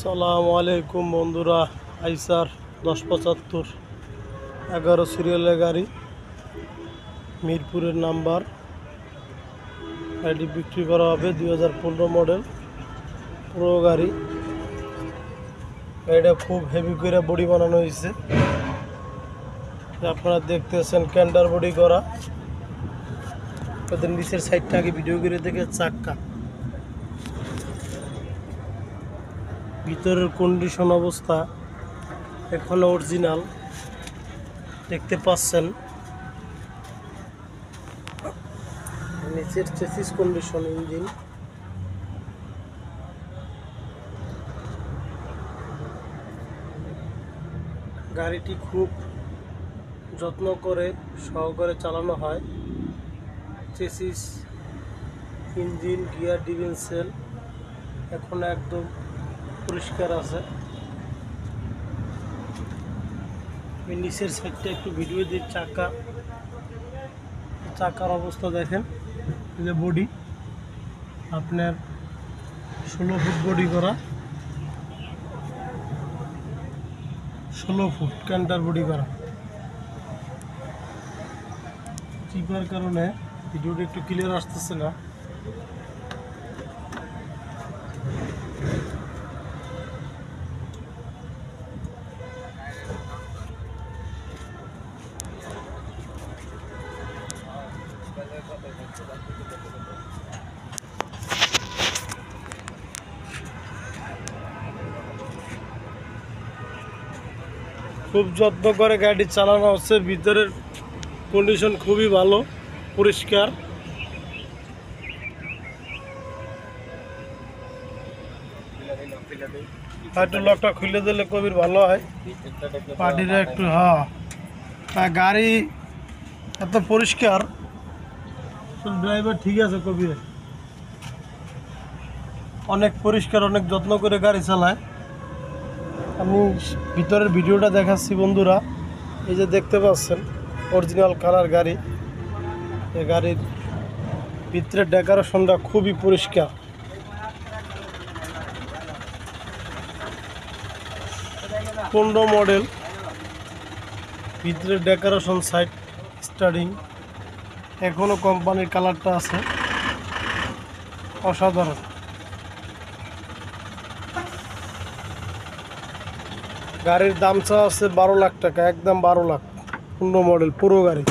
আসসালামু আলাইকুম বন্ধুরা। আইসার 1075 11 সিরিয়ালের গাড়ি, মিরপুরের নাম্বার। গাড়িটি বিক্রি করা হবে 2015 মডেল পুরো গাড়ি। গাড়িটা খুব হেভি করে বডি বানানো হয়েছে, আপনারা দেখতেছেন ক্যান্ডার বডি করা। তাদের নিচের সাইডটা আগে ভিডিও করে দেখে চাক্কা, ভিতরের কন্ডিশন অবস্থা এখনো অরিজিনাল দেখতে পাচ্ছেন। নিচের চেসিস কন্ডিশন, ইঞ্জিন গাড়িটি খুব যত্ন করে সহকারে চালানো হয়। চেসিস, ইঞ্জিন, গিয়ার, ডিফেন্সিয়াল এখন একদম পরিষ্কার আছে। নিচের সাইডটা একটু ভিডিও দিয়ে চাকার অবস্থা দেখেন। যে বডি আপনার 16 ফুট বডি করা, 16 ফুট ক্যান্টার বডি করা। চিপার কারণে ভিডিওটা একটু ক্লিয়ার আসতেছে না। খুব যত্ন করে গাড়ি চালানো হচ্ছে। ভিতরের কন্ডিশন খুবই ভালো, পরিষ্কার। একটু লকটা খুলে দিলে খুবই ভালো হয়। পার্টিরা একটু গাড়ি এত পরিষ্কার, ড্রাইভার ঠিক আছে, কবির অনেক পরিষ্কার, অনেক যত্ন করে গাড়ি চালায়। আমি ভিতরের ভিডিওটা দেখাচ্ছি বন্ধুরা। এই যে দেখতে পাচ্ছেন অরিজিনাল কালার গাড়ি। এই গাড়ির ভিতরের ডেকোরেশনটা খুবই পরিষ্কার। পনেরো মডেল, ভিতরের ডেকোরেশন, সাইড স্টার্টিং এখনও কোম্পানির কালারটা আছে, অসাধারণ। গাড়ির দাম চা আছে 12 লাখ টাকা, একদম 12 লাখ। 15 মডেল পুরো গাড়ি।